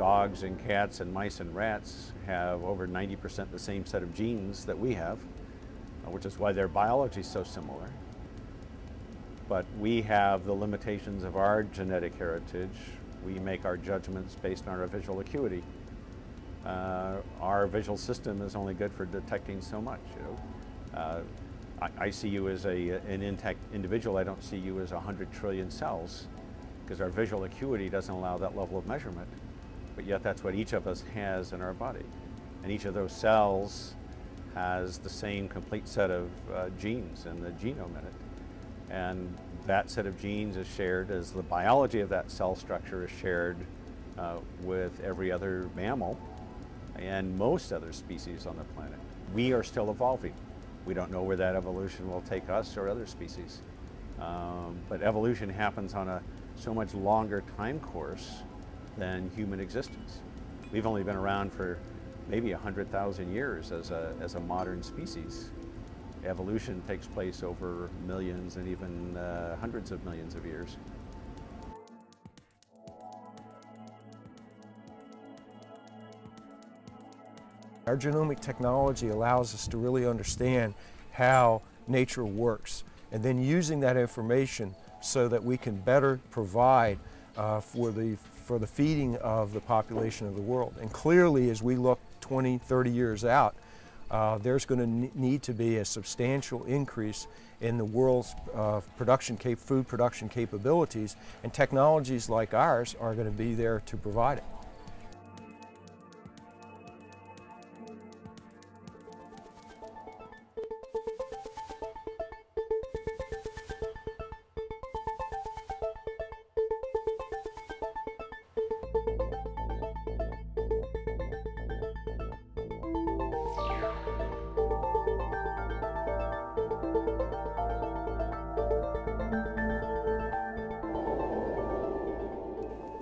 dogs and cats and mice and rats have over 90% the same set of genes that we have, which is why their biology is so similar. But we have the limitations of our genetic heritage. We make our judgments based on our visual acuity. Our visual system is only good for detecting so much. I see you as an intact individual. I don't see you as 100 trillion cells, because our visual acuity doesn't allow that level of measurement. But yet that's what each of us has in our body. And each of those cells has the same complete set of genes in the genome in it. And that set of genes is shared, as the biology of that cell structure is shared with every other mammal and most other species on the planet. We are still evolving. We don't know where that evolution will take us or other species. But evolution happens on a so much longer time course than human existence. We've only been around for maybe 100,000 years as a modern species. Evolution takes place over millions and even hundreds of millions of years. Our genomic technology allows us to really understand how nature works, and then using that information so that we can better provide for the feeding of the population of the world. And clearly, as we look 20, 30 years out, there's going to need to be a substantial increase in the world's food production capabilities, and technologies like ours are going to be there to provide it.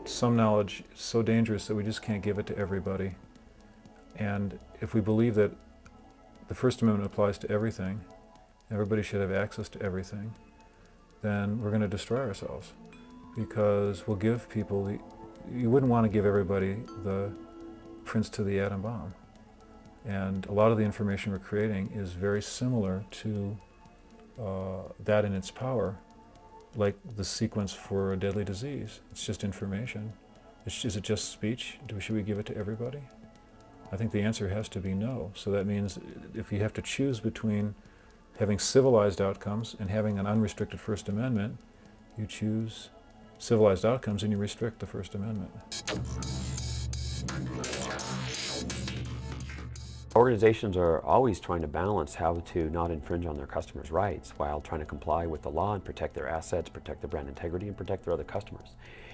Some knowledge is so dangerous that we just can't give it to everybody. And if we believe that the First Amendment applies to everything, everybody should have access to everything, then we're going to destroy ourselves. Because we'll give people, you wouldn't want to give everybody the prints to the atom bomb. And a lot of the information we're creating is very similar to that in its power, like the sequence for a deadly disease. It's just information. Is it just speech? Should we give it to everybody? I think the answer has to be no. So that means if you have to choose between having civilized outcomes and having an unrestricted First Amendment, you choose civilized outcomes and you restrict the First Amendment. Organizations are always trying to balance how to not infringe on their customers' rights while trying to comply with the law and protect their assets, protect their brand integrity, and protect their other customers.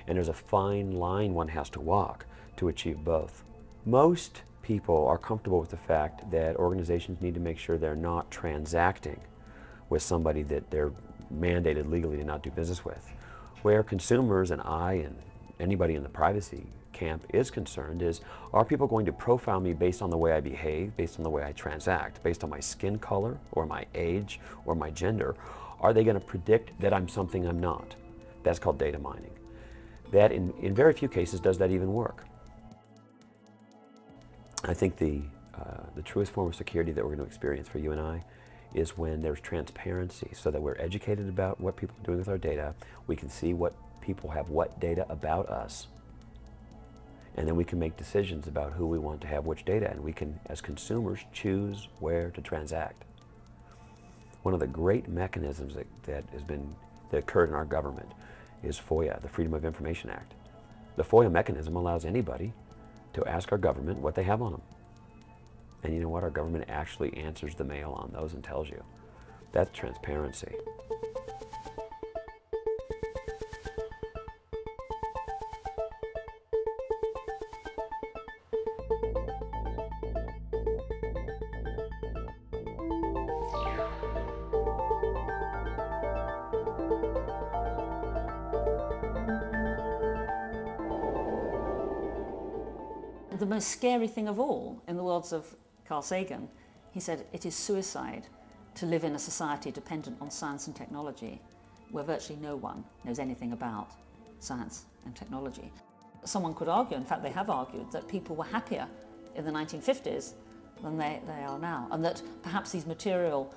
And there's a fine line one has to walk to achieve both. Most people are comfortable with the fact that organizations need to make sure they're not transacting with somebody that they're mandated legally to not do business with. Where consumers and I and anybody in the privacy camp is concerned is, are people going to profile me based on the way I behave, based on the way I transact, based on my skin color or my age or my gender? Are they going to predict that I'm something I'm not? That's called data mining. That in very few cases does that even work. I think the truest form of security that we're going to experience for you and I is when there's transparency, so that we're educated about what people are doing with our data. We can see what people have what data about us. And then we can make decisions about who we want to have which data, and we can, as consumers, choose where to transact. One of the great mechanisms that occurred in our government is FOIA, the Freedom of Information Act. The FOIA mechanism allows anybody to ask our government what they have on them. And you know what? Our government actually answers the mail on those and tells you. That's transparency. The most scary thing of all, in the words of Carl Sagan, he said, it is suicide to live in a society dependent on science and technology, where virtually no one knows anything about science and technology. Someone could argue, in fact they have argued, that people were happier in the 1950s than they are now, and that perhaps these material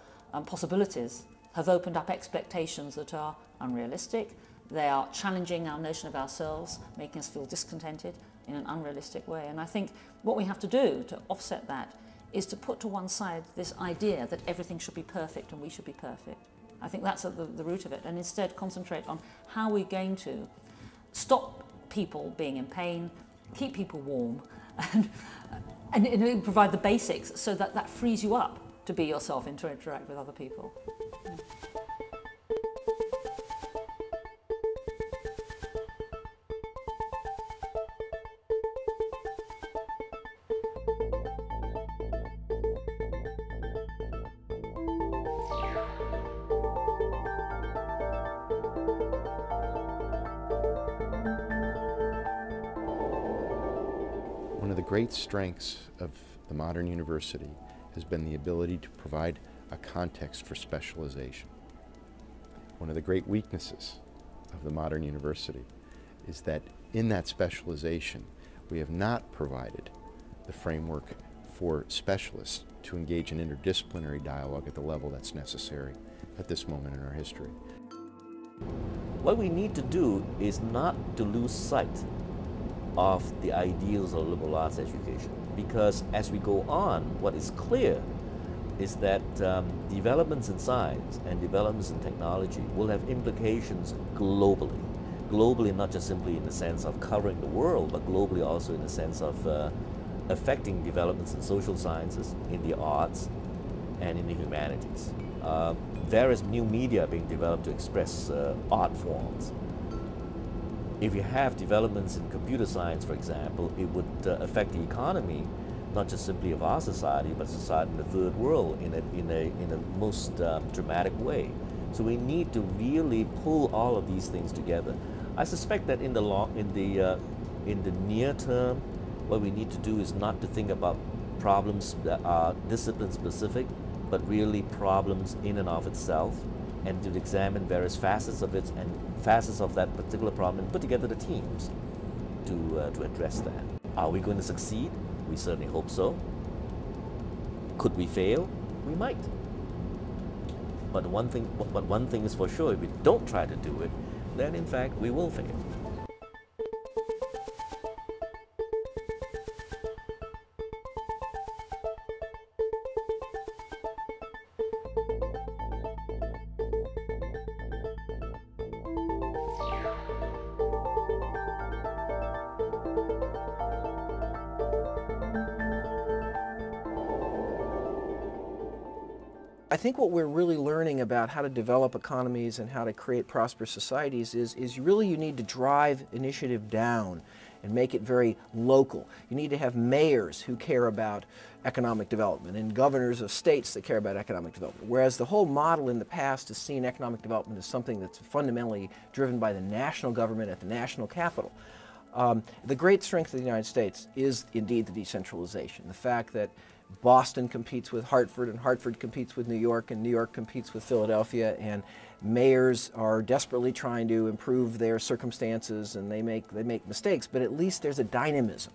possibilities have opened up expectations that are unrealistic. They are challenging our notion of ourselves, making us feel discontented in an unrealistic way. And I think what we have to do to offset that is to put to one side this idea that everything should be perfect and we should be perfect. I think that's at the root of it, and instead concentrate on how we're going to stop people being in pain, keep people warm, and provide the basics so that that frees you up to be yourself and to interact with other people. One of the great strengths of the modern university has been the ability to provide a context for specialization. One of the great weaknesses of the modern university is that in that specialization, we have not provided the framework for specialists to engage in interdisciplinary dialogue at the level that's necessary at this moment in our history. What we need to do is not to lose sight of the ideals of liberal arts education, because as we go on, what is clear is that developments in science and developments in technology will have implications globally. Globally, not just simply in the sense of covering the world, but globally also in the sense of affecting developments in social sciences, in the arts, and in the humanities. Various new media are being developed to express art forms. If you have developments in computer science, for example, it would affect the economy, not just simply of our society, but society in the third world in a most dramatic way. So we need to really pull all of these things together. I suspect that in the near term, what we need to do is not to think about problems that are discipline specific, but really problems in and of itself, and to examine various facets of it and facets of that particular problem and put together the teams to address that. Are we going to succeed? We certainly hope so. Could we fail? We might. But one thing is for sure, if we don't try to do it, then in fact we will fail. I think what we're really learning about how to develop economies and how to create prosperous societies is really you need to drive initiative down and make it very local. You need to have mayors who care about economic development and governors of states that care about economic development. Whereas the whole model in the past has seen economic development as something that's fundamentally driven by the national government at the national capital. The great strength of the United States is indeed the decentralization. The fact that Boston competes with Hartford, and Hartford competes with New York, and New York competes with Philadelphia, and mayors are desperately trying to improve their circumstances, and they make mistakes, but at least there's a dynamism.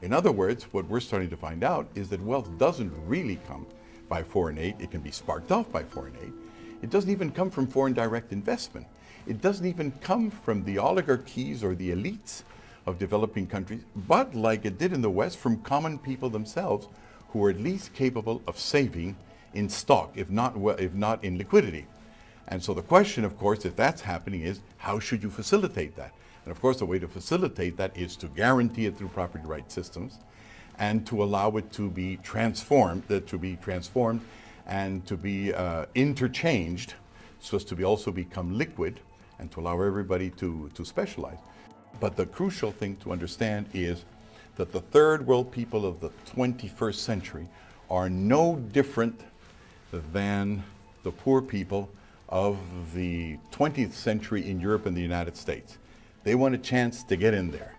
In other words, what we're starting to find out is that wealth doesn't really come by foreign aid. It can be sparked off by foreign aid. It doesn't even come from foreign direct investment. It doesn't even come from the oligarchies or the elites of developing countries, but like it did in the West, from common people themselves who are at least capable of saving in stock, if not in liquidity. And so the question, of course, if that's happening is, how should you facilitate that? And of course, the way to facilitate that is to guarantee it through property rights systems and to allow it to be transformed, and to be interchanged so as to also become liquid and to allow everybody to specialize. But the crucial thing to understand is that the third world people of the 21st century are no different than the poor people of the 20th century in Europe and the United States. They want a chance to get in there.